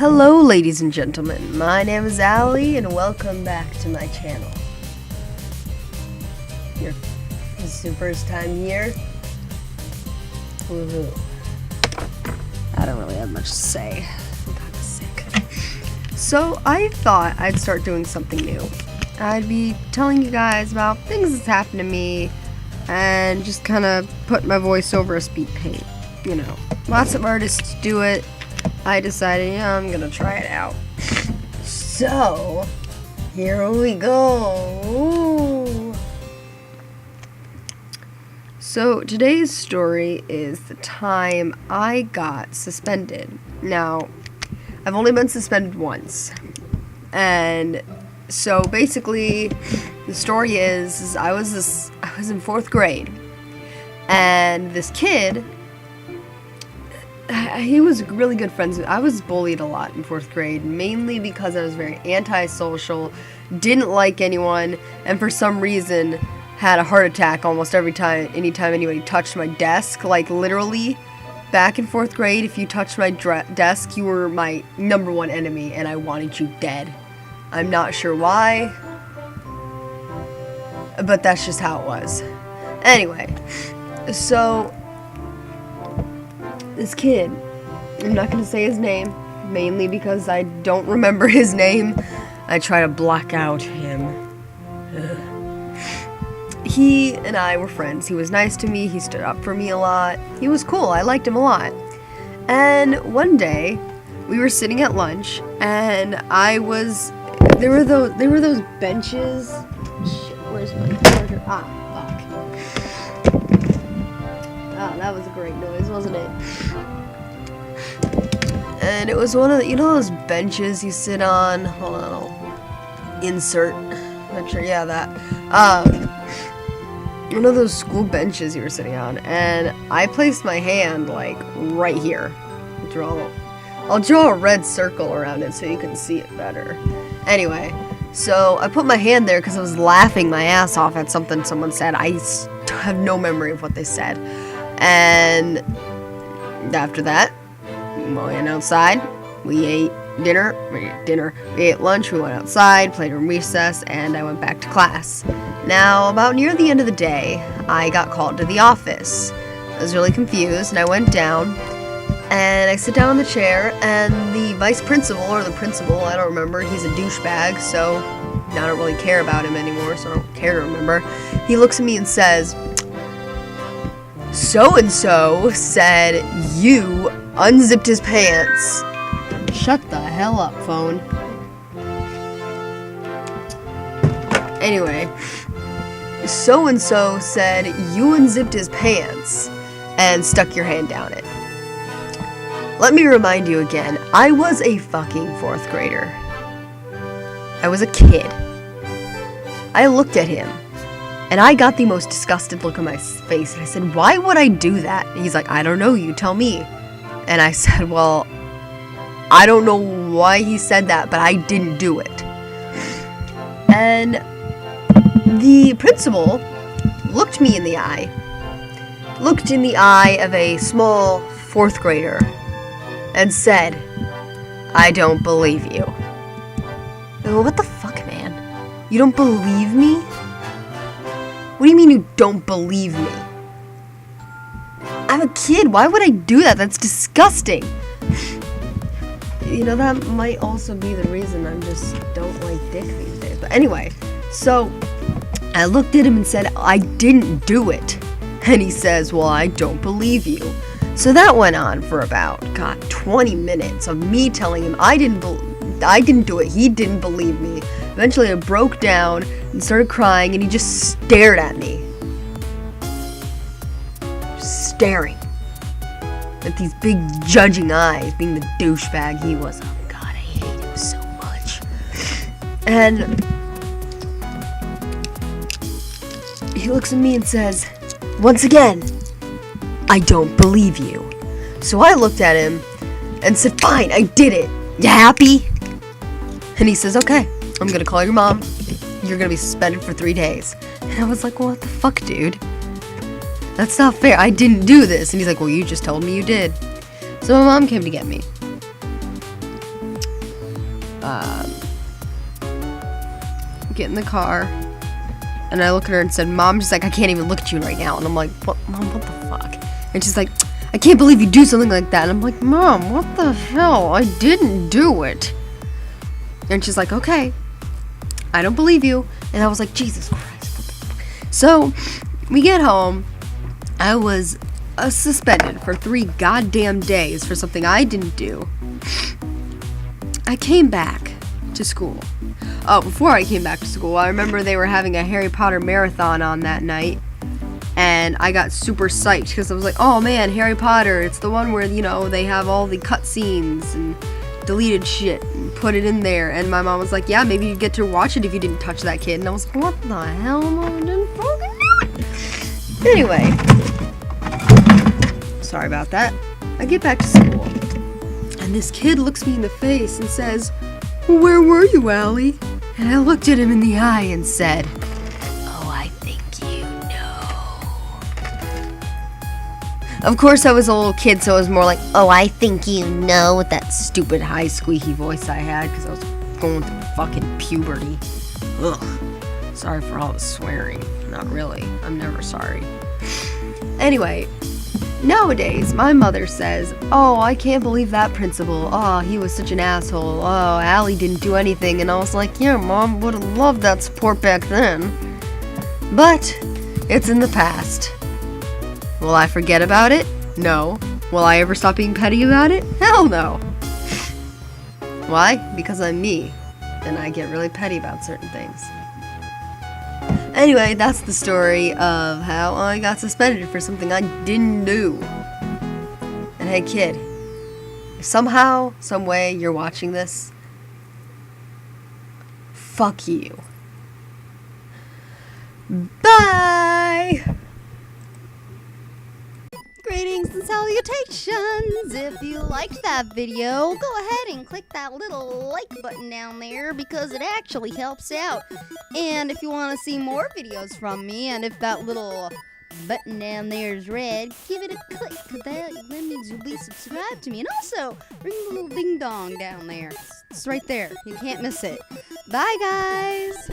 Hello ladies and gentlemen, my name is Ali and welcome back to my channel. This is your first time here? Woohoo. I don't really have much to say. I'm kind of sick. So I thought I'd start doing something new. I'd be telling you guys about things that's happened to me and just kind of put my voice over a speed paint. You know, lots of artists do it. I decided, I'm gonna try it out. So, here we go. Ooh. So, today's story is the time I got suspended. Now, I've only been suspended once. And so basically, the story is I was in 4th grade. And this kid, he was really good friends. I was bullied a lot in 4th grade, mainly because I was very antisocial, didn't like anyone, and for some reason had a heart attack almost anytime anybody touched my desk. Like literally, back in 4th grade, if you touched my desk, you were my number one enemy, and I wanted you dead. I'm not sure why, but that's just how it was. Anyway, so this kid, I'm not going to say his name, mainly because I don't remember his name. I try to block out him. He and I were friends. He was nice to me. He stood up for me a lot. He was cool. I liked him a lot. And one day, we were sitting at lunch, and there were those benches. Shit, where's my charger? Fuck. Oh, that was a great noise, wasn't it? And it was one of the, those benches you sit on. Hold on, I'll insert. Not sure, yeah, that. One of those school benches you were sitting on, and I placed my hand like right here. I'll draw a red circle around it so you can see it better. Anyway, so I put my hand there because I was laughing my ass off at something someone said. I have no memory of what they said. And after that, we went outside, we ate dinner, we ate lunch, we went outside, played in recess, and I went back to class. Now, about near the end of the day, I got called to the office. I was really confused, and I went down, and I sit down in the chair, and the vice principal, or the principal, I don't remember, he's a douchebag, so I don't really care about him anymore, so I don't care to remember. He looks at me and says, "So-and-so said you unzipped his pants." Shut the hell up, phone. Anyway, so-and-so said you unzipped his pants and stuck your hand down it. Let me remind you again, I was a fucking 4th grader. I was a kid. I looked at him, and I got the most disgusted look on my face, and I said, "Why would I do that?" And he's like, "I don't know, you tell me." And I said, "Well, I don't know why he said that, but I didn't do it." And the principal looked me in the eye, looked in the eye of a small 4th grader, and said, "I don't believe you." What the fuck, man? You don't believe me? What do you mean you don't believe me? I'm a kid. Why would I do that? That's disgusting. That might also be the reason I just don't like dick these days. But anyway, so I looked at him and said, "I didn't do it." And he says, "Well, I don't believe you." So that went on for about, 20 minutes of me telling him I didn't do it. He didn't believe me. Eventually I broke down and started crying, and he just stared at me. Just staring. With these big judging eyes, being the douchebag he was. Oh God, I hate him so much. And he looks at me and says, "Once again, I don't believe you." So I looked at him and said, "Fine, I did it. You happy?" And he says, "Okay, I'm gonna call your mom. You're gonna be suspended for 3 days." And I was like, "What the fuck, dude? That's not fair. I didn't do this." And he's like, "Well, you just told me you did." So my mom came to get me. get in the car, and I look at her and said, Mom, she's like, I can't even look at you right now. And I'm like, what, Mom, what the fuck? And she's like, I can't believe you do something like that. And I'm like, Mom, what the hell? I didn't do it. And she's like, okay, I don't believe you. And I was like, Jesus Christ. So we get home. I was suspended for 3 goddamn days for something I didn't do. I came back to school. Oh, before I came back to school, I remember they were having a Harry Potter marathon on that night. And I got super psyched because I was like, oh man, Harry Potter, it's the one where, you know, they have all the cutscenes and deleted shit and put it in there. And my mom was like, yeah, maybe you'd get to watch it if you didn't touch that kid. And I was like, what the hell? Mom, I didn't fucking do it. Anyway, sorry about that. I get back to school, and this kid looks me in the face and says, where were you, Allie? And I looked at him in the eye and said, oh, I think you know. Of course, I was a little kid, so it was more like, oh, I think you know, with that stupid high squeaky voice I had, because I was going through fucking puberty. Ugh. Sorry for all the swearing. Not really. I'm never sorry. Anyway, nowadays, my mother says, oh, I can't believe that principal. Oh, he was such an asshole. Oh, Allie didn't do anything. And I was like, yeah, Mom, would have loved that support back then. But it's in the past. Will I forget about it? No. Will I ever stop being petty about it? Hell no. Why? Because I'm me, and I get really petty about certain things. Anyway, that's the story of how I got suspended for something I didn't do. And hey, kid, if somehow, some way you're watching this, fuck you. Bye! Greetings and salutations! If you liked that video, go ahead and click that little like button down there because it actually helps out. And if you want to see more videos from me, and if that little button down there is red, give it a click, because that means you'll be subscribed to me. And also, ring the little ding dong down there. It's right there. You can't miss it. Bye, guys!